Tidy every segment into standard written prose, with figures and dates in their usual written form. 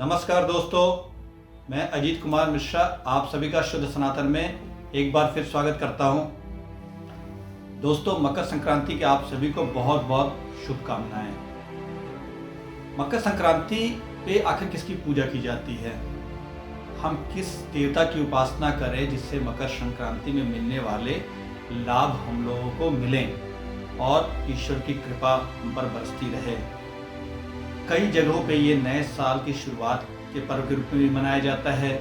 नमस्कार दोस्तों, मैं अजीत कुमार मिश्रा आप सभी का शुद्ध सनातन में एक बार फिर स्वागत करता हूं। दोस्तों, मकर संक्रांति के आप सभी को बहुत बहुत शुभकामनाएं। मकर संक्रांति पे आखिर किसकी पूजा की जाती है? हम किस देवता की उपासना करें जिससे मकर संक्रांति में मिलने वाले लाभ हम लोगों को मिलें और ईश्वर की कृपा हम पर बरसती रहे। कई जगहों पे ये नए साल की शुरुआत के पर्व के रूप में भी मनाया जाता है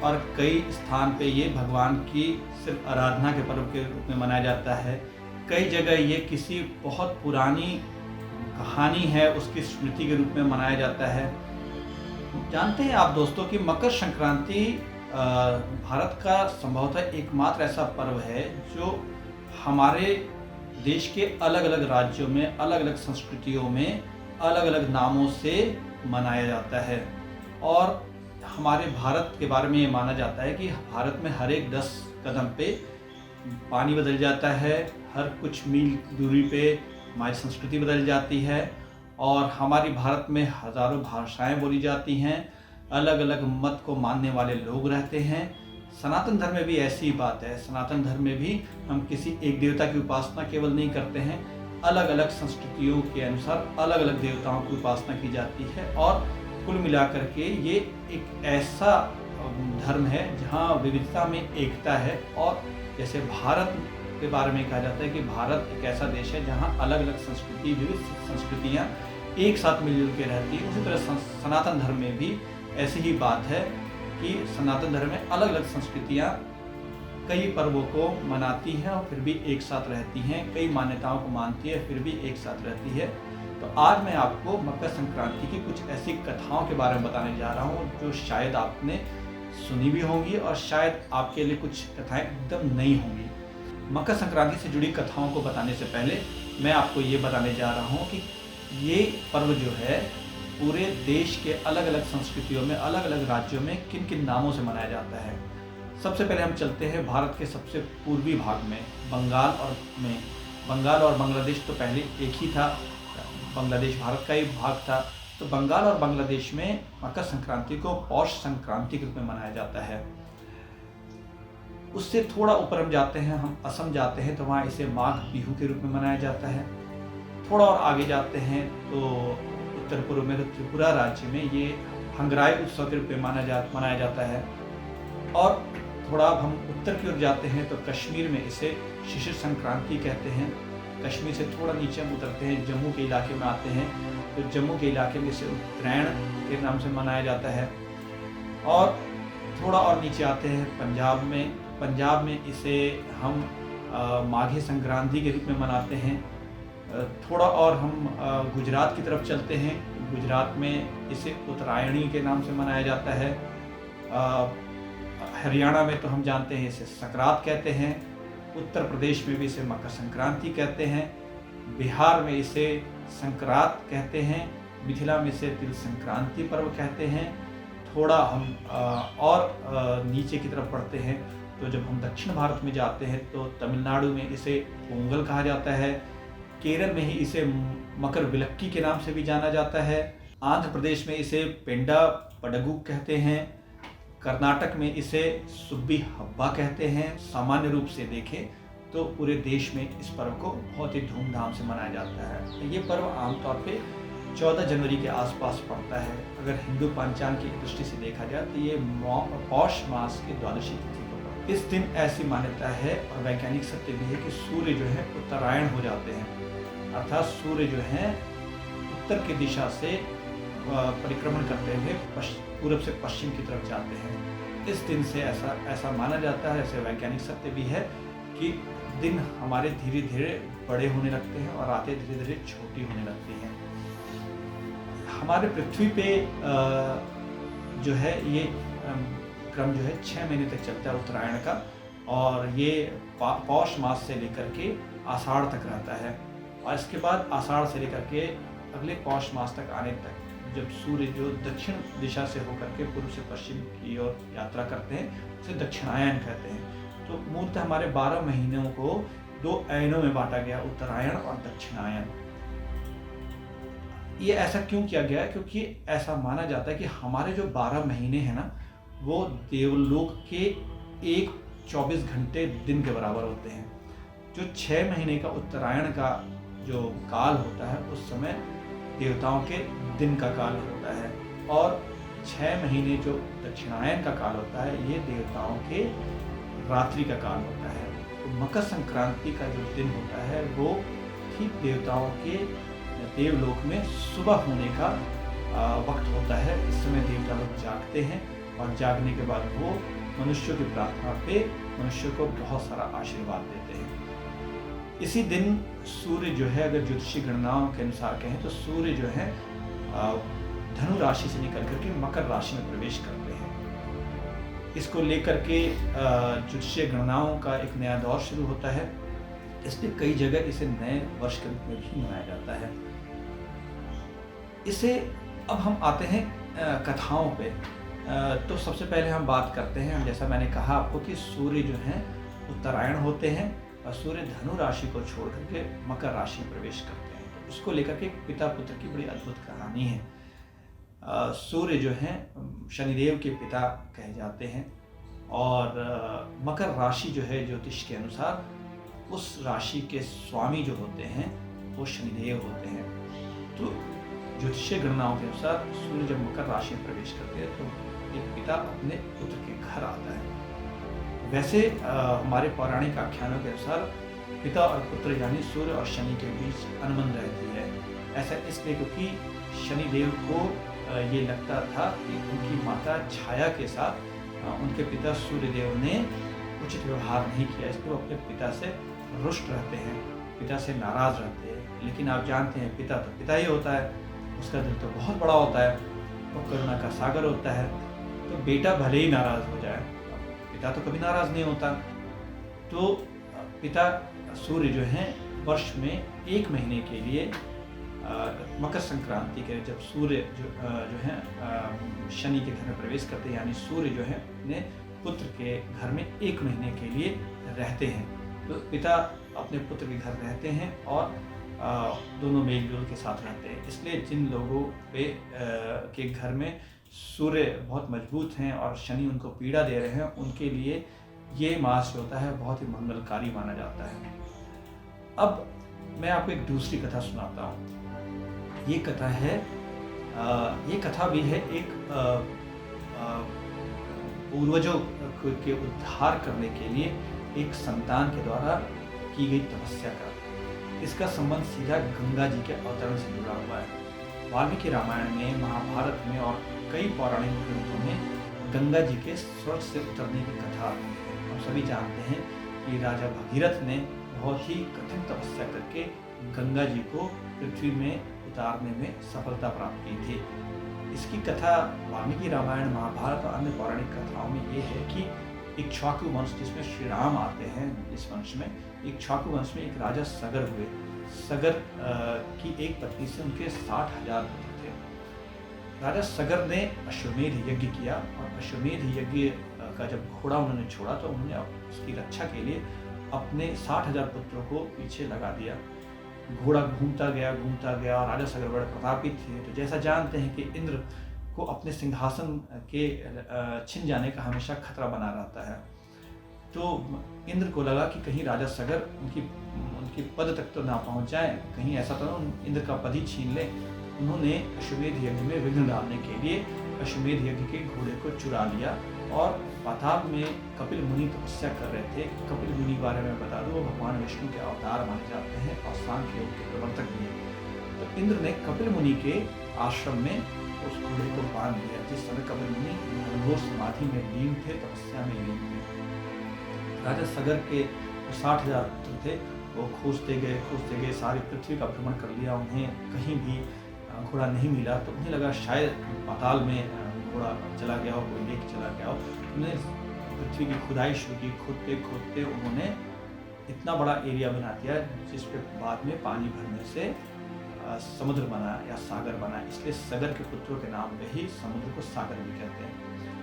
और कई स्थान पे ये भगवान की सिर्फ आराधना के पर्व के रूप में मनाया जाता है। कई जगह ये किसी बहुत पुरानी कहानी है उसकी स्मृति के रूप में मनाया जाता है। जानते हैं आप दोस्तों कि मकर संक्रांति भारत का संभवतः एकमात्र ऐसा पर्व है जो हमारे देश के अलग अलग राज्यों में, अलग अलग संस्कृतियों में अलग अलग नामों से मनाया जाता है। और हमारे भारत के बारे में ये माना जाता है कि भारत में हर एक 10 कदम पे पानी बदल जाता है, हर कुछ मील दूरी पे हमारी संस्कृति बदल जाती है और हमारी भारत में हज़ारों भाषाएं बोली जाती हैं, अलग अलग मत को मानने वाले लोग रहते हैं। सनातन धर्म में भी ऐसी बात है। सनातन धर्म में भी हम किसी एक देवता की उपासना केवल नहीं करते हैं, अलग अलग संस्कृतियों के अनुसार अलग अलग देवताओं की उपासना की जाती है और कुल मिलाकर के ये एक ऐसा धर्म है जहाँ विविधता में एकता है। और जैसे भारत के बारे में कहा जाता है कि भारत एक ऐसा देश है जहाँ अलग अलग संस्कृति, विविध संस्कृतियाँ एक साथ मिलजुल के रहती हैं, उसी तरह सनातन धर्म में भी ऐसी ही बात है कि सनातन धर्म में अलग अलग संस्कृतियाँ कई पर्वों को मनाती हैं और फिर भी एक साथ रहती हैं, कई मान्यताओं को मानती है फिर भी एक साथ रहती है। तो आज मैं आपको मकर संक्रांति की कुछ ऐसी कथाओं के बारे में बताने जा रहा हूँ जो शायद आपने सुनी भी होंगी और शायद आपके लिए कुछ कथाएं एकदम नई होंगी। मकर संक्रांति से जुड़ी कथाओं को बताने से पहले मैं आपको ये बताने जा रहा हूँ कि ये पर्व जो है पूरे देश के अलग अलग संस्कृतियों में, अलग अलग राज्यों में किन किन नामों से मनाया जाता है। सबसे पहले हम चलते हैं भारत के सबसे पूर्वी भाग में, बंगाल और बांग्लादेश तो पहले एक ही था, बांग्लादेश भारत का ही भाग था। तो बंगाल और बांग्लादेश में मकर संक्रांति को पौष संक्रांति के रूप में मनाया जाता है। उससे थोड़ा ऊपर हम जाते हैं, हम असम जाते हैं तो वहाँ इसे माघ बिहू के रूप में मनाया जाता है। थोड़ा और आगे जाते हैं तो उत्तर पूर्व में त्रिपुरा राज्य में ये हंगराई उत्सव के रूप में मनाया जाता है। और थोड़ा अब हम उत्तर की ओर जाते हैं तो कश्मीर में इसे शिशिर संक्रांति कहते हैं। कश्मीर से थोड़ा नीचे हम उतरते हैं, जम्मू के इलाके में आते हैं तो जम्मू के इलाके में इसे उत्तरायण के नाम से मनाया जाता है। और थोड़ा और नीचे आते हैं पंजाब में इसे हम माघी संक्रांति के रूप में मनाते हैं। थोड़ा और हम गुजरात की तरफ चलते हैं, गुजरात में इसे उत्तरायणी के नाम से मनाया जाता है। हरियाणा में तो हम जानते हैं इसे संक्रांत कहते हैं, उत्तर प्रदेश में भी इसे मकर संक्रांति कहते हैं, बिहार में इसे संक्रांत कहते हैं, मिथिला में इसे तिल संक्रांति पर्व कहते हैं। थोड़ा हम और नीचे की तरफ बढ़ते हैं तो जब हम दक्षिण भारत में जाते हैं तो तमिलनाडु में इसे पोंगल कहा जाता है, केरल में ही इसे मकर विलक्की के नाम से भी जाना जाता है, आंध्र प्रदेश में इसे पेंडा पडगु कहते हैं, कर्नाटक में इसे सुब्बी हब्बा कहते हैं। सामान्य रूप से देखें तो पूरे देश में इस पर्व को बहुत ही धूमधाम से मनाया जाता है। ये पर्व आमतौर पे 14 जनवरी के आसपास पड़ता है। अगर हिंदू पंचांग की दृष्टि से देखा जाए तो ये पौष मास की द्वादशी तिथि को पड़ता है। इस दिन ऐसी मान्यता है और वैज्ञानिक सत्य भी है कि सूर्य जो है उत्तरायण हो जाते हैं, अर्थात सूर्य जो है उत्तर की दिशा से परिक्रमण करते हुए पूरब से पश्चिम की तरफ जाते हैं। इस दिन से ऐसा माना जाता है, ऐसे वैज्ञानिक सत्य भी है कि दिन हमारे धीरे धीरे बड़े होने लगते हैं और रातें धीरे धीरे छोटी होने लगती हैं। हमारे पृथ्वी पे जो है ये क्रम जो है 6 महीने तक चलता है उत्तरायण का, और ये पौष मास से लेकर के आषाढ़ तक रहता है। और इसके बाद आषाढ़ से लेकर के अगले पौष मास तक आने तक जब सूर्य जो दक्षिण दिशा से होकर के पूर्व से पश्चिम की ओर यात्रा करते हैं उसे दक्षिणायन कहते हैं। तो मूलतः हमारे 12 महीनों को 2 अयनों में बांटा गया, उत्तरायण और दक्षिणायन। ये ऐसा क्यों किया गया है? क्योंकि ऐसा माना जाता है कि हमारे जो 12 महीने हैं ना, वो देवलोक के एक 24 घंटे दिन के बराबर होते हैं। जो 6 महीने का उत्तरायण का जो काल होता है, उस समय देवताओं के दिन का काल होता है, और 6 महीने जो दक्षिणायन का काल होता है, ये देवताओं के रात्रि का काल होता है। तो मकर संक्रांति का जो दिन होता है, वो ठीक देवताओं के देवलोक में सुबह होने का वक्त होता है। इस समय देवता लोग जागते हैं, और जागने के बाद वो मनुष्यों की प्रार्थना पे मनुष्य को बहुत सारा आशीर्वाद देते हैं। इसी दिन सूर्य जो है, अगर ज्योतिषी गणनाओं के अनुसार कहें तो सूर्य जो है धनु राशि से निकल करके मकर राशि में प्रवेश करते हैं। इसको लेकर के ज्योतिषीय गणनाओं का एक नया दौर शुरू होता है। इसलिए कई जगह इसे नए वर्ष के रूप में भी मनाया जाता है। इसे अब हम आते हैं कथाओं पे। तो सबसे पहले हम बात करते हैं, जैसा मैंने कहा आपको, कि सूर्य जो हैं उत्तरायण होते हैं और सूर्य धनु राशि को छोड़ करके मकर राशि में प्रवेश करते हैं। तो इसको लेकर के पिता पुत्र की बड़ी अद्भुत कहानी है। सूर्य जो हैं शनिदेव के पिता कहे जाते हैं, और मकर राशि जो है ज्योतिष के अनुसार उस राशि के स्वामी जो होते हैं वो शनिदेव होते हैं। तो ज्योतिषीय गणनाओं के अनुसार सूर्य जब मकर राशि में प्रवेश करते हैं तो एक पिता अपने पुत्र के घर आता है। वैसे हमारे पौराणिक आख्यानों के अनुसार पिता और पुत्र यानी सूर्य और शनि के बीच अनबन रहती है। ऐसा इसलिए क्योंकि शनिदेव को ये लगता था कि उनकी माता छाया के साथ उनके पिता सूर्यदेव ने उचित व्यवहार नहीं किया, इसलिए वो अपने पिता से रुष्ट रहते हैं, पिता से नाराज रहते हैं। लेकिन आप जानते हैं पिता तो पिता ही होता है, उसका दिल तो बहुत बड़ा होता है, वो करुणा का सागर होता है। तो बेटा भले ही नाराज हो जाए, पिता तो कभी नाराज नहीं होता। तो पिता सूर्य जो हैं वर्ष में 1 महीने के लिए मकर संक्रांति के जब सूर्य जो है शनि के घर में प्रवेश करते हैं, यानी सूर्य जो है अपने पुत्र के घर में 1 महीने के लिए रहते हैं। तो पिता अपने पुत्र के घर रहते हैं और दोनों मेल जोल के साथ रहते हैं। इसलिए जिन लोगों के घर में सूर्य बहुत मजबूत हैं और शनि उनको पीड़ा दे रहे हैं, उनके लिए ये मास जो होता है बहुत ही मंगलकारी माना जाता है। अब मैं आपको एक दूसरी कथा सुनाता हूँ। ये कथा है, ये कथा भी है एक पूर्वजों के उद्धार करने के लिए एक संतान के द्वारा की गई तपस्या का। इसका संबंध सीधा गंगा जी के अवतरण से जुड़ा हुआ है। वाल्मीकि रामायण में, महाभारत में और कई पौराणिक ग्रंथों में गंगा जी के स्वर्ग से उतरने की कथा आती है। हम सभी जानते हैं कि राजा भगीरथ ने बहुत ही कठिन तपस्या करके गंगा जी को पृथ्वी में उतारने में सफलता प्राप्त की थी। इसकी कथा वाल्मीकि रामायण, महाभारत और अन्य पौराणिक कथाओं में ये है कि इक्ष्वाकु वंश, जिसमें श्री राम आते हैं, इस वंश में इक्ष्वाकु वंश में एक राजा सगर हुए। सगर की एक पत्नी से उनके 60,000 पुत्र थे। राजा सगर ने अश्वमेध यज्ञ किया, और अश्वमेध यज्ञ का जब घोड़ा उन्होंने छोड़ा तो उन्होंने उसकी रक्षा के लिए अपने 60,000 पुत्रों को पीछे लगा दिया। घोड़ा घूमता गया और राजा सगर बड़े प्रतापी थे। तो जैसा जानते हैं कि इंद्र को अपने सिंहासन के छिन जाने का हमेशा खतरा बना रहता है। तो इंद्र को लगा कि कहीं राजा सगर उनकी पद तक तो ना पहुंच जाए, कहीं ऐसा तो ना इंद्र का पद ही छीन ले। उन्होंने अश्वमेध यज्ञ में विघ्न डालने के लिए अश्वमेध यज्ञ के घोड़े को चुरा लिया, और पाताल में कपिल मुनि तपस्या कर रहे थे। कपिल मुनि के बारे में बता दूं, वो भगवान विष्णु के अवतार माने जाते हैं और सांख्य योग के प्रवर्तक भी हैं। तो इंद्र ने कपिल मुनि के आश्रम में उस घोड़े को बांध दिया, जिस समय कपिल मुनि घोर समाधि में लीन थे, तपस्या में लीन थे। राजा सगर के 60,000 पुत्र थे, वो खोजते गए, सारी पृथ्वी का भ्रमण कर लिया, उन्हें कहीं भी घोड़ा नहीं मिला। तो उन्हें लगा शायद पाताल में घोड़ा चला गया हो, कोई लेके चला गया हो। उन्होंने पृथ्वी की खुदाई शुरू की। खोदते उन्होंने इतना बड़ा एरिया बना दिया जिस पे बाद में पानी भरने से समुद्र बना या सागर बना। इसलिए सगर के पुत्रों के नाम पे ही समुद्र को सागर भी कहते हैं।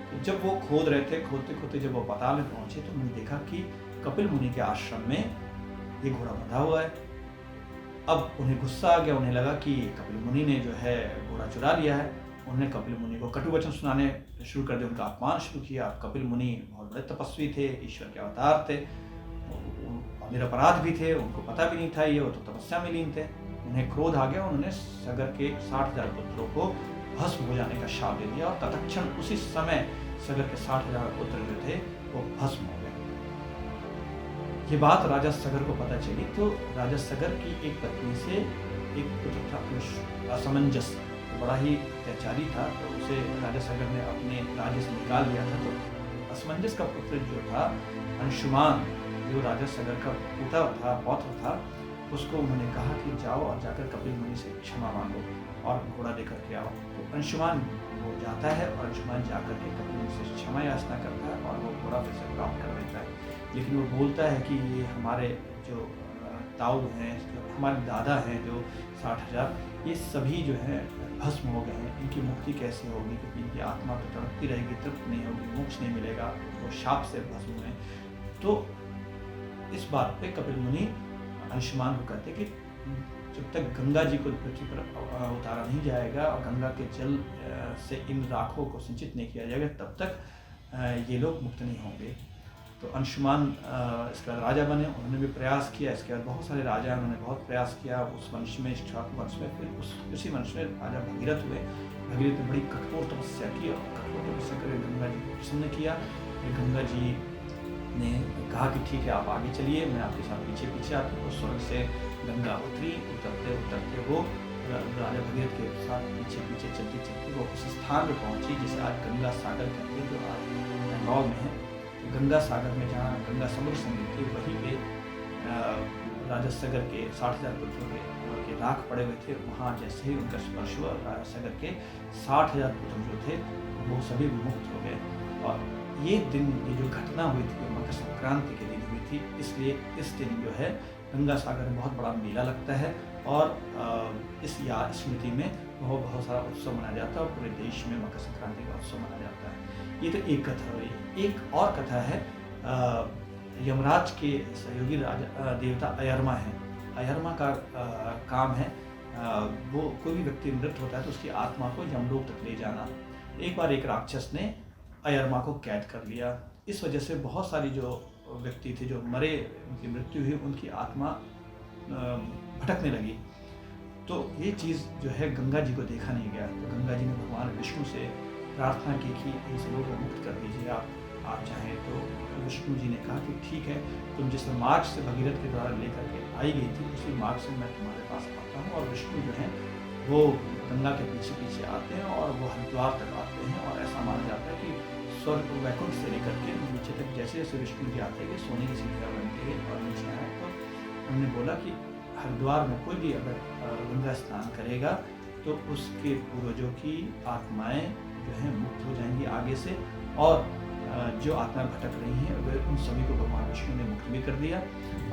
तो जब वो खोद रहे थे, खोदते जब वो पाताल में पहुंचे तो उन्होंने देखा कि कपिल मुनि के आश्रम में ये घोड़ा बंधा हुआ है। अब उन्हें गुस्सा आ गया, उन्हें लगा कि कपिल मुनि ने जो है घोड़ा चुरा लिया है। उन्होंने कपिल मुनि को कटु वचन सुनाने शुरू कर दिए, उनका अपमान शुरू किया। कपिल मुनि बहुत बड़े तपस्वी थे, ईश्वर के अवतार थे, निरपराध भी थे, उनको पता भी नहीं था ये, वो तो तपस्या में लीन थे। उन्हें क्रोध आ गया, उन्होंने सगर के 60,000 पुत्रों को भस्म हो जाने का शाप दे दिया और तत्क्षण उसी समय सगर के 60,000 पुत्र जो थे वो भस्म हो गए। ये बात राजा सगर को पता चली तो राजा सगर की एक पत्नी से एक पुत्र था असमंजस, बड़ा ही अत्याचारी था, तो उसे राजा सगर ने अपने राज्य से निकाल दिया था। तो असमंजस का पुत्र जो था अंशुमान, जो राजा सगर का पौत्र था, उसको उन्होंने कहा कि जाओ और जाकर कपिल मुनि से क्षमा मांगो और घोड़ा लेकर के आओ। तो अंशुमान वो जाता है और अंशुमान जाकर के कपिल मुनि से क्षमा याचना करता है और वो घोड़ा फिर से प्राप्त कर देता है। लेकिन वो बोलता है कि ये हमारे जो ताऊ हैं, हमारे दादा हैं जो 60,000, ये सभी जो है भस्म हो गए हैं, इनकी मुक्ति कैसे होगी, क्योंकि इनकी आत्मा तो तड़पती रहेगी, तृप्त नहीं होगी, मोक्ष नहीं मिलेगा, वो शाप से भस्म हुए। तो इस बात पे कपिल मुनि अंशुमान को कहते कि जब तक गंगा जी को पृथ्वी पर उतारा नहीं जाएगा और गंगा के जल से इन राखों को सिंचित नहीं किया जाएगा, तब तक ये लोग मुक्त नहीं होंगे। तो अंशुमान इसके बाद राजा बने, उन्होंने भी प्रयास किया। इसके बाद बहुत सारे राजा, उन्होंने बहुत प्रयास किया उस वंश में, इक्ष्वाकु वंश में। फिर उसी वंश में राजा भगीरथ हुए। भगीरथ ने बड़ी कठोर तपस्या की और कठोर तपस्या कर गंगा जी को प्रसन्न किया। गंगा जी ने कहा कि ठीक है, आप आगे चलिए, मैं आपके साथ पीछे पीछे आती हूँ। स्वर्ग से गंगा उतरते उतरते वो राजा भगीरथ के साथ पीछे पीछे चलती चलती वो उस स्थान पर पहुँची जिसे आज गंगा सागर कहते हैं, जो आज बंगाल में है। तो गंगा सागर में जहाँ गंगा समुद्र से मिलती, वहीं पे राजा सगर के 60,000 पुत्रों के राख पड़े हुए थे। वहाँ जैसे ही उनका स्पर्श हुआ, राजा सगर के 60,000 पुत्र जो थे वो सभी मुक्त हो गए। और ये दिन, ये जो घटना हुई थी, मकर संक्रांति के दिन हुई थी, इसलिए इस दिन जो है गंगा सागर में बहुत बड़ा मेला लगता है और इस स्मृति में बहुत सारा उत्सव मनाया जाता है और पूरे देश में मकर संक्रांति का उत्सव मनाया जाता है। ये तो एक कथा हुई। एक और कथा है, यमराज के सहयोगी राजा देवता अयरमा है। अयरमा का काम है, वो कोई भी व्यक्ति मृत होता है तो उसकी आत्मा को यमलोक तक ले जाना। एक बार एक राक्षस ने अयरमा को कैद कर लिया। इस वजह से बहुत सारी जो व्यक्ति थे जो मरे, उनकी मृत्यु हुई, उनकी आत्मा भटकने लगी। तो ये चीज़ जो है गंगा जी को देखा नहीं गया। तो गंगा जी ने भगवान विष्णु से प्रार्थना की कि इन सबों को मुक्त कर दीजिए आप चाहें। तो विष्णु जी ने कहा कि ठीक है, तुम जिस मार्ग से भगीरथ के द्वारा लेकर के आई गई थी, उसी मार्ग से मैं तुम्हारे पास आता हूँ। और विष्णु जो है वो गंगा के पीछे पीछे आते हैं और वो हरिद्वार तक आते हैं। और ऐसा माना जाता है कि स्वर्ग वैकुंठ से लेकर के नीचे तक जैसे जैसे विष्णु जी आते गए, सोने की सीढ़ियाँ बनते गए और नीचे आए। तो उन्होंने बोला कि हरिद्वार में कोई भी अगर गंगा स्नान करेगा तो उसके पूर्वजों की आत्माएं जो हैं मुक्त हो जाएंगी आगे से, और जो आत्माएं भटक रही हैं वे उन सभी को भगवान विष्णु ने मुक्त भी कर दिया।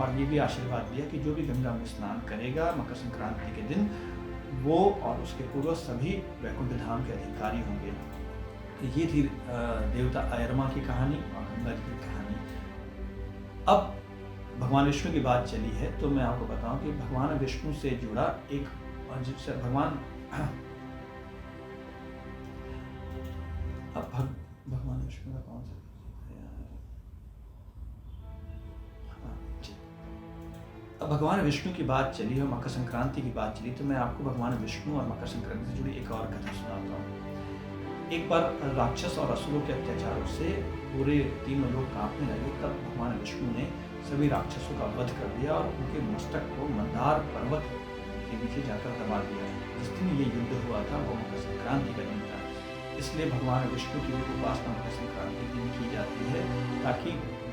और ये भी आशीर्वाद दिया कि जो भी गंगा में स्नान करेगा मकर संक्रांति के दिन, वो और उसके पूर्वज सभी वैकुंठ धाम के अधिकारी होंगे। ये थी देवता अयरमा की कहानी और गंगा जी की कहानी। अब भगवान विष्णु की बात चली है तो मैं आपको बताऊं कि भगवान विष्णु से जुड़ा एक, जिससे भगवान भगवान विष्णु का कौन सा, अब भगवान विष्णु की बात चली और मकर संक्रांति की बात चली, तो मैं आपको भगवान विष्णु और मकर संक्रांति से जुड़ी एक और कथा सुनाता हूँ। एक बार राक्षस और असुरों के अत्याचारों से पूरे तीनों लोग कांपने लगे। तब भगवान विष्णु ने सभी राक्षसों का वध कर दिया और उनके मस्तक को मंदार पर्वत के नीचे जाकर दबा दिया। जिस दिन ये युद्ध हुआ था वो मकर संक्रांति का दिन था, इसलिए भगवान विष्णु की उपासना मकर संक्रांति के दिन की जाती है, ताकि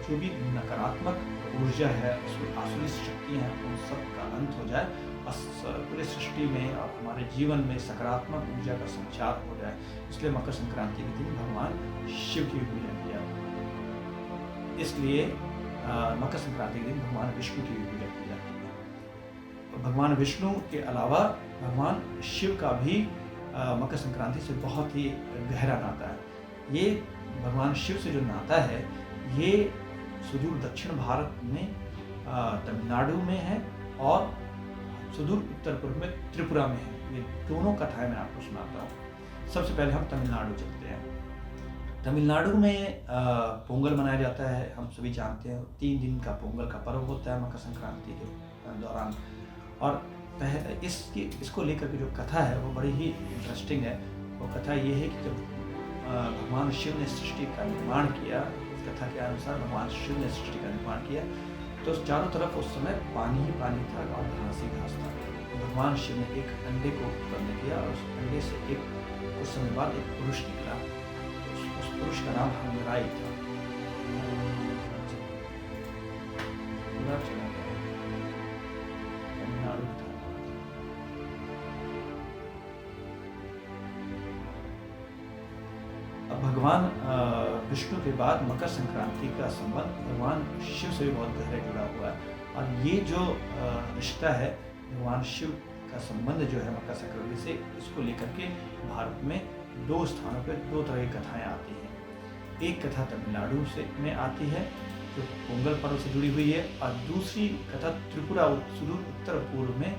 जो भी नकारात्मक ऊर्जा है, आसुरी शक्तियाँ हैं, उन सब का अंत हो जाए और पूरे सृष्टि में और हमारे जीवन में सकारात्मक ऊर्जा का संचार हो जाए। इसलिए मकर संक्रांति के दिन भगवान शिव की पूजा किया। इसलिए मकर संक्रांति के दिन भगवान विष्णु की पूजा की जाती है। भगवान विष्णु के अलावा भगवान शिव का भी मकर संक्रांति से बहुत ही गहरा नाता है। ये भगवान शिव से जो नाता है, ये सुदूर दक्षिण भारत में तमिलनाडु में है और सुदूर उत्तर पूर्व में त्रिपुरा में है। ये दोनों कथाएं मैं आपको सुनाता हूँ। सबसे पहले हम तमिलनाडु चलते हैं। तमिलनाडु में पोंगल मनाया जाता है। हम सभी जानते हैं 3 दिन का पोंगल का पर्व होता है मकर संक्रांति के दौरान। और इसको लेकर के जो कथा है वो बड़ी ही इंटरेस्टिंग है। वो कथा ये है कि जब भगवान शिव ने सृष्टि का निर्माण किया, इस कथा के अनुसार भगवान शिव ने सृष्टि का निर्माण किया तो चारों तरफ उस समय पानी ही पानी था और घास ही घास था। तो भगवान शिव ने एक अंडे को उत्पन्न किया और उस अंडे से कुछ समय बाद एक पुरुष निकला। उस पुरुष का नाम हंगराई था। अब भगवान विष्णु के बाद मकर संक्रांति का संबंध भगवान शिव से भी बहुत गहरा जुड़ा हुआ है। और ये जो रिश्ता है भगवान शिव का संबंध जो है मकर संक्रांति से, इसको लेकर के भारत में 2 स्थानों पर 2 तरह की कथाएं आती हैं। एक कथा तमिलनाडु से में आती है जो पोंगल पर्व से जुड़ी हुई है, और दूसरी कथा त्रिपुरा सुदूर उत्तर पूर्व में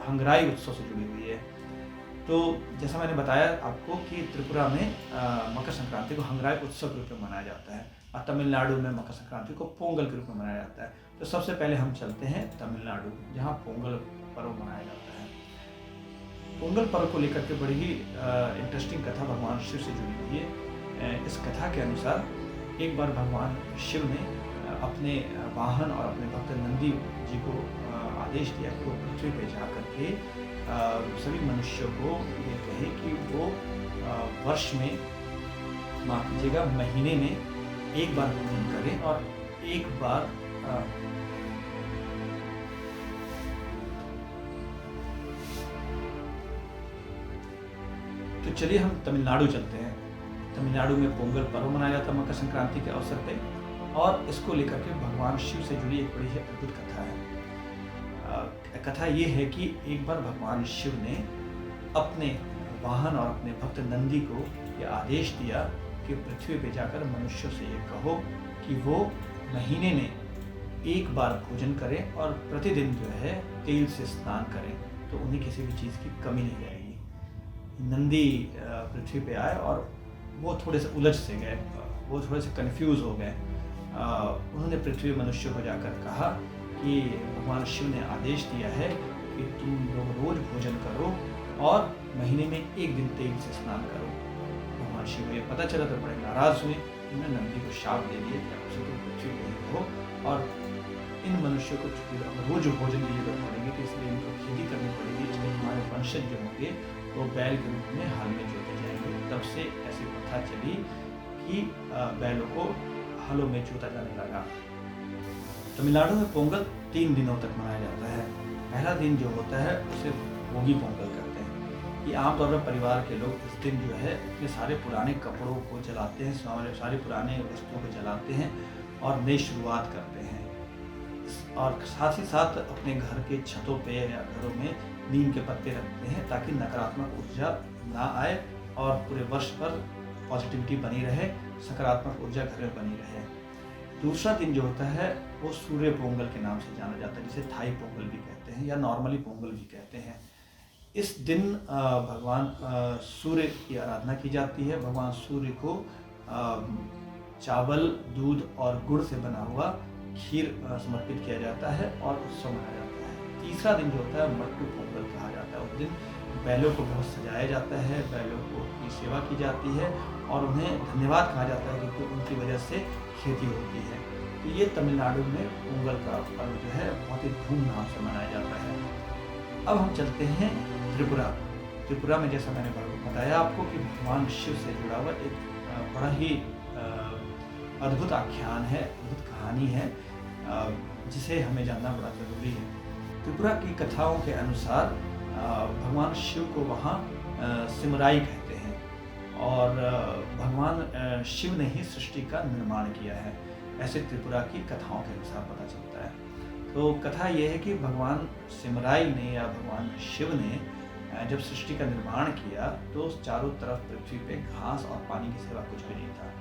हंगराई उत्सव से जुड़ी हुई है। तो जैसा मैंने बताया आपको कि त्रिपुरा में मकर संक्रांति को हंगराई उत्सव के रूप में मनाया जाता है और तमिलनाडु में मकर संक्रांति को पोंगल के रूप में मनाया जाता है। तो सबसे पहले हम चलते हैं तमिलनाडु, जहाँ पोंगल पर्व मनाया जाता है। पोंगल पर्व को लेकर के बड़ी ही इंटरेस्टिंग कथा भगवान शिव से जुड़ी हुई है। इस कथा के अनुसार एक बार भगवान शिव ने अपने वाहन और अपने भक्त नंदी जी को आदेश दिया कि वो पृथ्वी पे जा करके सभी मनुष्यों को ये कहे कि वो वर्ष में, माफ कीजिएगा, महीने में एक बार भोजन करें और एक बार तो चलिए हम तमिलनाडु चलते हैं। तमिलनाडु में पोंगल पर्व मनाया जाता है मकर संक्रांति के अवसर पे, और इसको लेकर के भगवान शिव से जुड़ी एक बड़ी ही अद्भुत कथा है। कथा ये है कि एक बार भगवान शिव ने अपने वाहन और अपने भक्त नंदी को ये आदेश दिया कि पृथ्वी पे जाकर मनुष्यों से ये कहो कि वो महीने में एक बार भोजन करें और प्रतिदिन जो है तेल से स्नान करें, तो उन्हें किसी भी चीज़ की कमी नहीं रहेगी। नंदी पृथ्वी पे आए और वो थोड़े से उलझ से गए, वो थोड़े से कंफ्यूज हो गए। उन्होंने पृथ्वी मनुष्यों को जाकर कहा कि भगवान शिव ने आदेश दिया है कि तुम लोग रोज भोजन करो और महीने में एक दिन तेल से स्नान करो। भगवान शिव को ये पता चला तो बड़े नाराज हुए। उन्होंने नंदी को शाप दे दिया कि अब से तुम पृथ्वी पे ही रहो और इन मनुष्यों को रोज भोजन की जरूरत पड़ेगी, तो इसलिए इनको खेती करनी पड़ेगी। इसलिए तुम्हारे वंशज जो होंगे वो बैल के रूप में हल में जोते जाएंगे। तब से ऐसी प्रथा चली कि बैलों को हलों में जोता जाने लगा। तमिलनाडु में पोंगल 3 दिनों तक मनाया जाता है। पहला दिन जो होता है उसे भोगी पोंगल कहते हैं। ये आमतौर पर परिवार के लोग इस दिन जो है अपने सारे पुराने कपड़ों को जलाते हैं, सारे पुराने वस्तुओं को जलाते हैं और नई शुरुआत करते हैं। और साथ ही साथ अपने घर के छतों पे या घरों में नीम के पत्ते रखते हैं ताकि नकारात्मक ऊर्जा ना आए और पूरे वर्ष पर पॉजिटिविटी बनी रहे, सकारात्मक ऊर्जा घर में बनी रहे। दूसरा दिन जो होता है वो सूर्य पोंगल के नाम से जाना जाता है, जिसे थाई पोंगल भी कहते हैं या नॉर्मली पोंगल भी कहते हैं। इस दिन भगवान सूर्य की आराधना की जाती है। भगवान सूर्य को चावल, दूध और गुड़ से बना हुआ खीर समर्पित किया जाता है और उत्सव मनाया जाता है। तीसरा दिन जो होता है मट्टू पोंगल कहा जाता है। उस दिन बैलों को बहुत सजाया जाता है, बैलों की सेवा की जाती है और उन्हें धन्यवाद कहा जाता है क्योंकि उनकी वजह से खेती होती है। तो ये तमिलनाडु में पोंगल का पर्व जो है बहुत ही धूमधाम से मनाया जाता है। अब हम चलते हैं त्रिपुरा। त्रिपुरा में जैसा मैंने बताया आपको कि भगवान शिव से जुड़ा हुआ एक बड़ा ही अद्भुत आख्यान है, अद्भुत कहानी है, जिसे हमें जानना बड़ा जरूरी है। त्रिपुरा की कथाओं के अनुसार भगवान शिव को वहाँ सिमराई कहते हैं और भगवान शिव ने ही सृष्टि का निर्माण किया है, ऐसे त्रिपुरा की कथाओं के अनुसार पता चलता है। तो कथा यह है कि भगवान सिमराई ने या भगवान शिव ने जब सृष्टि का निर्माण किया तो चारों तरफ पृथ्वी पे घास और पानी की सिवा कुछ भी नहीं था।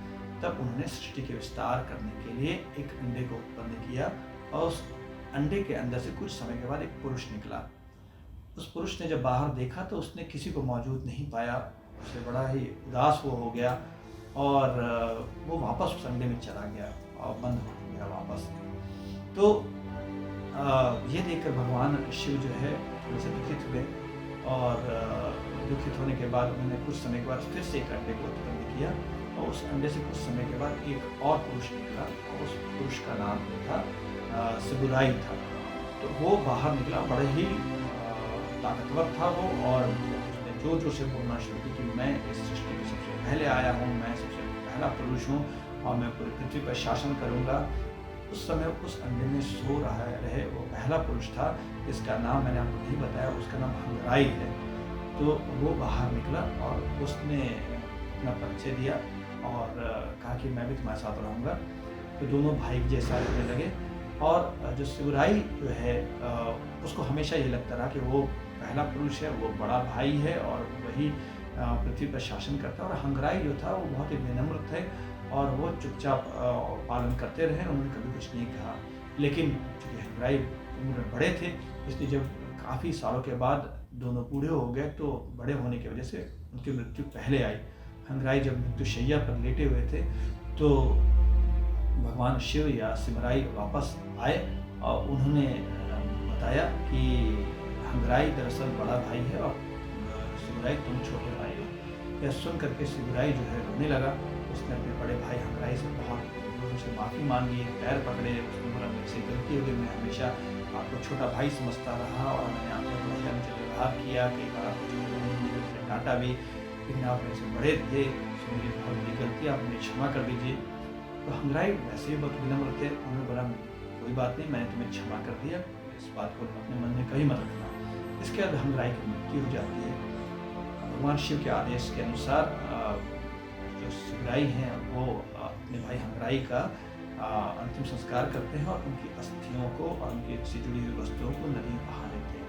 तब उन्होंने सृष्टि के विस्तार करने के लिए एक अंडे को उत्पन्न किया और उस अंडे के अंदर से कुछ समय के बाद एक पुरुष निकला। उस पुरुष ने जब बाहर देखा तो उसने किसी को मौजूद नहीं पाया। उसे बड़ा ही उदास वो हो गया और वो वापस उस अंडे में चला गया और बंद हो गया वापस। तो ये देखकर भगवान शिव जो है थोड़े से दुखित हुए और दुखित होने के बाद उन्होंने कुछ समय के बाद फिर से एक अंडे को उत्पन्न किया और उस अंडे से कुछ समय के बाद एक और पुरुष निकला और उस पुरुष का नाम जो था सिबुराई था। तो वो बाहर निकला, बड़े ही ताकतवर था वो, और उसने जोर जोर से बोलना शुरू किया कि मैं इस सृष्टि में सबसे पहले आया हूँ, मैं सबसे पहला पुरुष हूँ और मैं पूरी पृथ्वी पर शासन करूँगा। उस समय उस अंडे में सो रहे वो पहला पुरुष था, जिसका नाम मैंने आपको नहीं बताया, उसका नाम हंगराई है। तो वो बाहर निकला और उसने अपना परिचय दिया और कहा कि मैं भी तुम्हारे साथ रहूँगा। तो दोनों भाई जैसा रहने लगे और जो सिबुराई जो है उसको हमेशा ये लगता रहा कि वो पहला पुरुष है, वो बड़ा भाई है और वही पृथ्वी पर शासन करता है। और हंगराई जो था वो बहुत ही विनम्र थे और वो चुपचाप पालन करते रहे, उन्होंने कभी कुछ नहीं कहा। लेकिन चूँकि हंगराई उम्र में बड़े थे, इसलिए जब काफ़ी सालों के बाद दोनों बूढ़े हो गए तो बड़े होने की वजह से उनकी मृत्यु पहले आई। हंगराई जब मृत्युशैया पर लेटे हुए थे तो भगवान शिव या सिमराई वापस आए और उन्होंने बताया कि हंगराई दरअसल बड़ा भाई है और सिमराई तुम छोटे भाई हो। यह सुन करके सिमराई जो है रोने लगा। उसने अपने बड़े भाई हंगराई से बहुत जोरों से माफ़ी मांगी, पैर पकड़े, उसने बोला मेरे से गलती हो गई, मैं हमेशा आपको छोटा भाई समझता रहा और मैंने आपसे बड़ा हमसे व्यवहार किया, कई बार आपको डांटा भी, लेकिन आप मेरे से बड़े थे, तो मेरी बहुत बड़ी गलती, आप मुझे क्षमा कर दीजिए। तो हंगराई वैसे ही बहुत विनम्र थे, उन्होंने बोला कोई बात नहीं, मैंने तुम्हें क्षमा कर दिया, इस बात को अपने मन में कभी मत रखना। इसके बाद हंगराई की मृत्यु हो जाती है। भगवान शिव के आदेश के अनुसार जो सिमराई हैं वो अपने भाई हंगराई का अंतिम संस्कार करते हैं और उनकी अस्थियों को और उनकी से जुड़ी हुई वस्तुओं को नदी में बहा देते हैं।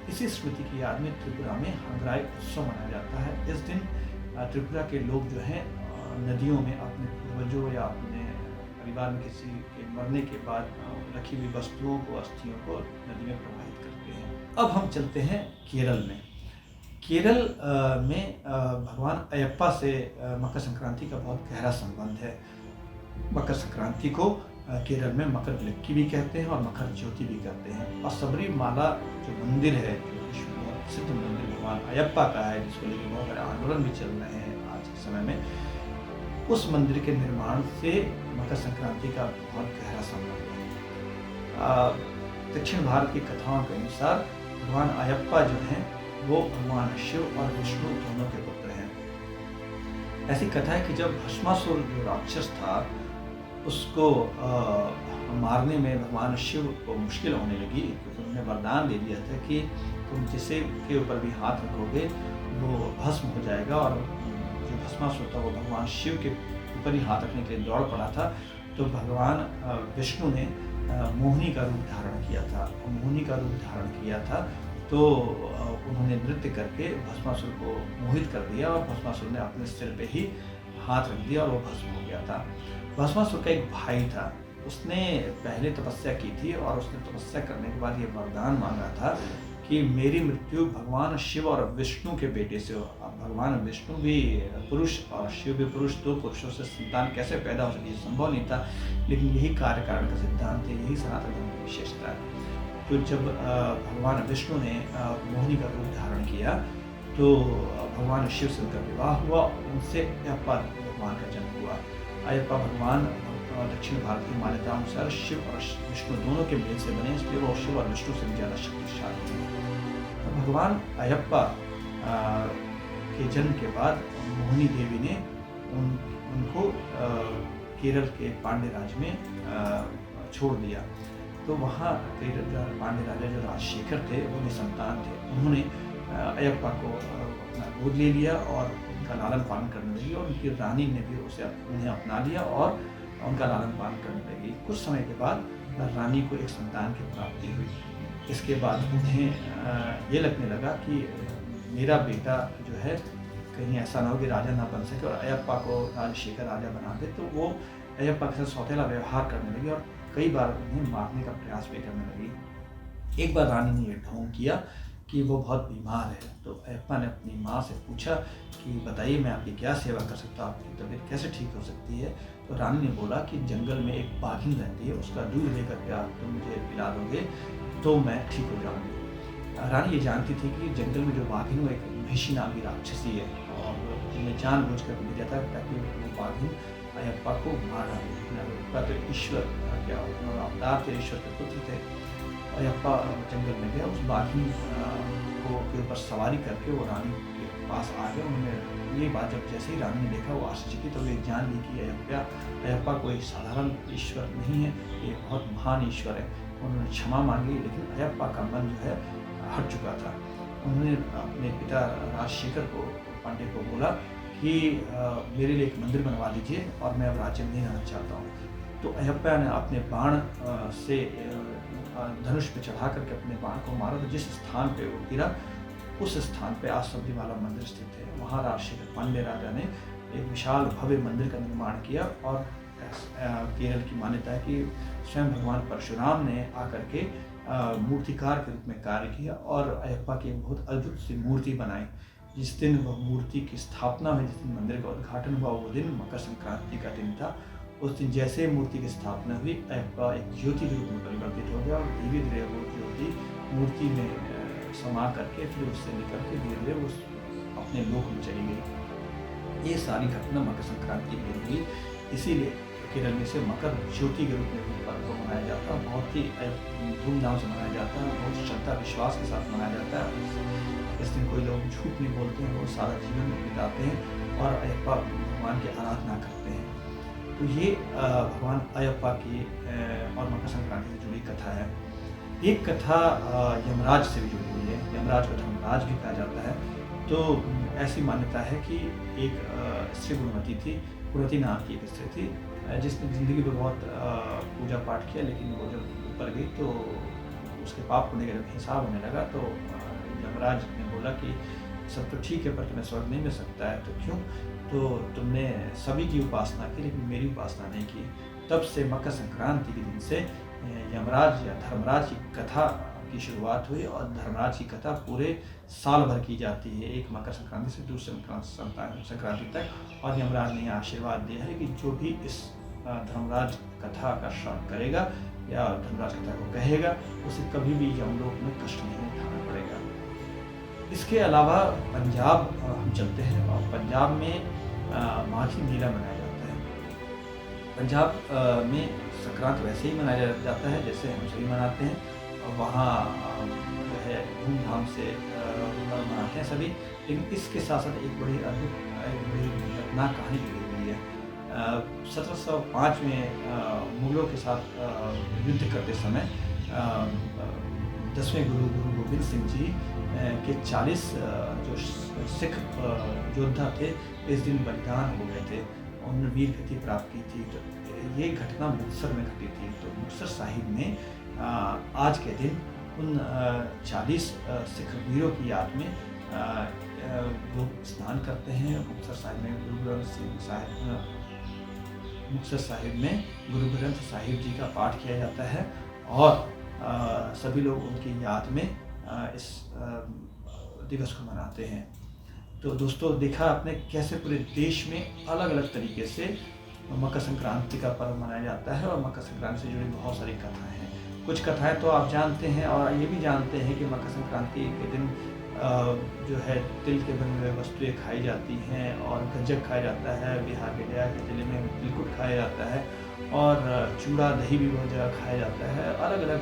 इसी स्मृति की याद में त्रिपुरा में हंगराई उत्सव मनाया जाता है। इस दिन त्रिपुरा के लोग जो हैं नदियों में अपने पूर्वजों या अपने परिवार में किसी के मरने के बाद रखी हुई वस्तुओं को, अस्थियों को नदी में प्रवाहित करते हैं। अब हम चलते हैं केरल में। केरल में भगवान अयप्पा से मकर संक्रांति का बहुत गहरा संबंध है। मकर संक्रांति को केरल में मकर विलक्की भी कहते हैं और मकर ज्योति भी कहते हैं। और सबरीमाला जो मंदिर है, जो विश्व में प्रसिद्ध मंदिर भगवान अयप्पा का है, जिसको लेकर बहुत बड़े आंदोलन भी चल रहे हैं आज के समय में, उस मंदिर के निर्माण से मकर संक्रांति का बहुत गहरा संबंध है। दक्षिण भारत की कथाओं के अनुसार भगवान अयप्पा जो हैं वो भगवान शिव और विष्णु दोनों के पुत्र हैं। ऐसी कथा है कि जब भस्मासुर जो राक्षस था उसको मारने में भगवान शिव को मुश्किल होने लगी, क्योंकि उन्होंने वरदान दे दिया था कि तुम जिसे के ऊपर भी हाथ रखोगे वो भस्म हो जाएगा। और जो भस्मासुर था वो भगवान शिव के ऊपर ही हाथ रखने के लिए दौड़ पड़ा था। तो भगवान विष्णु ने मोहिनी का रूप धारण किया था। मोहिनी का रूप धारण किया था तो उन्होंने नृत्य करके भस्मासुर को मोहित कर दिया और भस्मासुर ने अपने सिर पे ही हाथ रख दिया और वो भस्म हो गया था। भस्मासुर का एक भाई था, उसने पहले तपस्या की थी और उसने तपस्या करने के बाद ये वरदान मांगा था कि मेरी मृत्यु भगवान शिव और विष्णु के बेटे से हो। अब भगवान विष्णु भी पुरुष और शिव भी पुरुष, दो पुरुषों से संतान कैसे पैदा हो सके, ये संभव नहीं था। लेकिन यही कार्य कारण का सिद्धांत है, यही सनातन धर्म की विशेषता है। तो जब भगवान विष्णु ने मोहिनी का रूप धारण किया तो भगवान शिव से उनका विवाह हुआ, उनसे अयप्पा भगवान का जन्म हुआ। अयप्पा भगवान दक्षिण भारत की मान्यता अनुसार शिव और विष्णु दोनों के मेल से बने, इसलिए वो शिव और विष्णु से भी ज़्यादा शक्तिशाली हैं। भगवान अयप्पा के जन्म के बाद मोहिनी देवी ने उनको केरल के पांड्य राज में छोड़ दिया। तो वहाँ पांड्य राजा जो राजशेखर थे वो निसंतान थे, उन्होंने अयप्पा को अपना गोद ले लिया और उनका लालन पालन करने लगी और उनकी रानी ने भी उन्हें अपना लिया और उनका लालन पालन करने लगी। कुछ समय के बाद रानी को एक संतान की प्राप्ति हुई। इसके बाद उन्हें ये लगने लगा कि मेरा बेटा जो है कहीं ऐसा ना हो कि राजा ना बन सके और अयप्पा को राजशेखर राजा बना दे। तो वो अयप्पा के साथ सौतेला व्यवहार करने लगी और कई बार उन्हें मारने का प्रयास भी करने लगी। एक बार रानी ने यह ढोंग किया कि वो बहुत बीमार है, तो अयप्पा ने अपनी माँ से पूछा कि बताइए मैं आपकी क्या सेवा कर सकता हूँ, आपकी तबीयत कैसे ठीक हो सकती है। तो रानी ने बोला कि जंगल में एक बाघिन रहती है, उसका दूध लेकर के आप तुम मुझे पिला दोगे तो मैं ठीक हो जाऊँगी। रानी ये जानती थी कि जंगल में जो बाघिन वो एक महिषी नाम की राक्षसी है और उन्हें जानबूझकर भेजा था ताकि वो बाघिन अयप्पा को मार डाले। अयप्पा तो ईश्वर क्या अवतार थे, ईश्वर के पुत्र थे। अयप्पा जंगल में गया, उस बाघिन के ऊपर सवारी करके वो रानी के पास आ गए। उन्होंने ये बात जब जैसे ही रानी ने देखा वो आश्चर्यचकित हो गई, जान ली कि अयप्पा कोई साधारण ईश्वर नहीं है, ये बहुत महान ईश्वर है। उन्होंने क्षमा मांगी, लेकिन अयप्पा का मन जो है हट चुका था। उन्होंने अपने पिता राजशेखर को पांडे को बोला कि मेरे लिए एक मंदिर बनवा दीजिए और मैं अब राज्य में नहीं रहना चाहता हूँ। तो अयप्पा ने अपने बाण से धनुष पे चढ़ा करके अपने बाण को मारा, तो जिस स्थान पे वो गिरा उस स्थान पे आज सबरीमाला मंदिर स्थित है। वहाँ राजशेखर पांडे राजा ने एक विशाल भव्य मंदिर का निर्माण किया और केरल की मान्यता है कि स्वयं भगवान परशुराम ने आकर के मूर्तिकार के रूप में कार्य किया और अयप्पा की एक बहुत अद्भुत सी मूर्ति बनाई। जिस दिन वह मूर्ति की स्थापना हुई, जिस दिन मंदिर का उद्घाटन हुआ, वो दिन मकर संक्रांति का दिन था। उस दिन जैसे मूर्ति की स्थापना हुई, अयप्पा एक ज्योति के रूप में परिवर्तित हो गया और धीरे धीरे वो ज्योति मूर्ति में समा करके फिर उससे निकल के धीरे धीरे उस अपने लोक में चली गई। ये सारी घटना मकर संक्रांति के दिन हुई, इसीलिए केरल में से मकर ज्योति के रूप में पर्व को मनाया जाता है। बहुत ही धूमधाम से मनाया जाता है, बहुत श्रद्धा विश्वास के साथ मनाया जाता है। इस दिन कोई लोग झूठ नहीं बोलते हैं, वो सारा जीवन बिताते हैं और अयप्पा भगवान की आराधना करते हैं। तो ये भगवान अयप्पा की और मकर संक्रांति से जुड़ी कथा है। एक कथा यमराज से भी जुड़ी हुई है, यमराज को धर्मराज भी कहा जाता है। तो ऐसी मान्यता है कि एक स्त्री गुणवती थी, गुणवती नाम की एक स्त्री थी, जिसने ज़िंदगी में बहुत पूजा पाठ किया, लेकिन वो जब ऊपर गई तो उसके पाप पुण्य का जब हिसाब होने लगा तो यमराज ने बोला कि सब तो ठीक है पर तुम्हें स्वर्ग नहीं मिल सकता है। तो क्यों? तो तुमने सभी की उपासना की लेकिन मेरी उपासना नहीं की। तब से मकर संक्रांति के दिन से यमराज या धर्मराज की कथा की शुरुआत हुई और धर्मराज की कथा पूरे साल भर की जाती है, एक मकर संक्रांति से दूसरे मकर संक्रांति तक। और यमराज ने आशीर्वाद दिया है कि जो भी इस धर्मराज कथा का श्रवण करेगा या धर्मराज कथा को कहेगा उसे कभी भी यमलोक में कष्ट नहीं उठाना पड़ेगा। इसके अलावा पंजाब हम चलते हैं और पंजाब में माघी मेला मनाया जाता है। पंजाब में संक्रांत वैसे ही मनाया जाता है जैसे हम सभी मनाते हैं, और वहाँ जो है धूमधाम से मनाते हैं सभी। लेकिन इसके साथ साथ एक बड़ी अद्भुत एक बड़ी घटना कहानी जुड़ी हुई है। 1705 में मुगलों के साथ युद्ध करते समय 10वें गुरु गोबिंद सिंह जी के 40 जो सिख योद्धा थे इस दिन बलिदान हो गए थे, उन्होंने वीर गति प्राप्त की थी। तो ये घटना मुक्तसर में घटी थी। तो मुक्तसर साहिब में आज के दिन उन 40 सिख वीरों की याद में लोग स्नान करते हैं। मुक्तसर साहिब में मुक्तसर साहिब में गुरु ग्रंथ साहिब जी का पाठ किया जाता है और सभी लोग उनकी याद में इस दिवस को मनाते हैं। तो दोस्तों देखा आपने कैसे पूरे देश में अलग अलग तरीके से मकर संक्रांति का पर्व मनाया जाता है और मकर संक्रांति से जुड़ी बहुत सारी कथाएं हैं। कुछ कथाएं तो आप जानते हैं और ये भी जानते हैं कि मकर संक्रांति के दिन जो है तिल के बने हुए वस्तुएं खाई जाती हैं और गज्जक खाया जाता है। बिहार के गया के जिले में तिलकुट खाया जाता है और चूड़ा दही भी बहुत जगह खाया जाता है। अलग अलग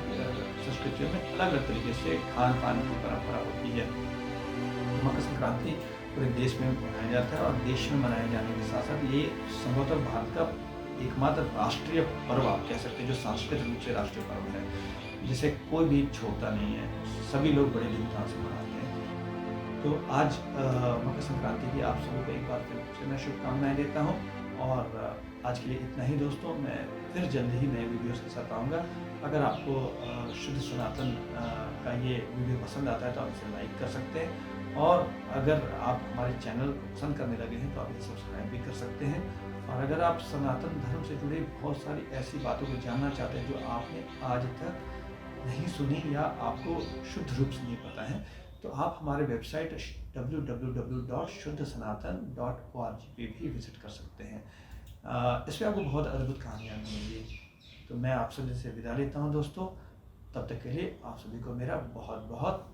संस्कृतियों में अलग अलग तरीके से खान पान की परंपरा होती है। मकर संक्रांति पूरे देश में मनाया जाता है और देश में मनाए जाने के साथ साथ ये संभवतः भारत का एकमात्र राष्ट्रीय पर्व आप कह सकते हैं जो सांस्कृतिक रूप से राष्ट्रीय पर्व है, जिसे कोई भी छोड़ता नहीं है, सभी लोग बड़े धूमधाम से मनाते हैं। तो आज मकर संक्रांति की आप सभी को एक बार फिर से मैं शुभकामनाएं देता हूँ और आज के लिए इतना ही दोस्तों। मैं फिर जल्द ही नए वीडियोस के साथ आऊँगा। अगर आपको शुद्ध सनातन का ये वीडियो पसंद आता है तो आप इसे लाइक कर सकते हैं और अगर आप हमारे चैनल को पसंद करने लगे हैं तो आप इसे सब्सक्राइब भी कर सकते हैं और अगर आप सनातन धर्म से जुड़ी बहुत सारी ऐसी बातों को जानना चाहते हैं जो आपने आज तक नहीं सुनी या आपको शुद्ध रूप से नहीं पता है, तो आप हमारे वेबसाइट www.shuddhsanatan.org पे भी विजिट कर सकते हैं। इसमें आपको बहुत अद्भुत कहानियाँ मिलेंगी। तो मैं आप सभी से विदा लेता हूँ दोस्तों, तब तक के लिए आप सभी को मेरा बहुत बहुत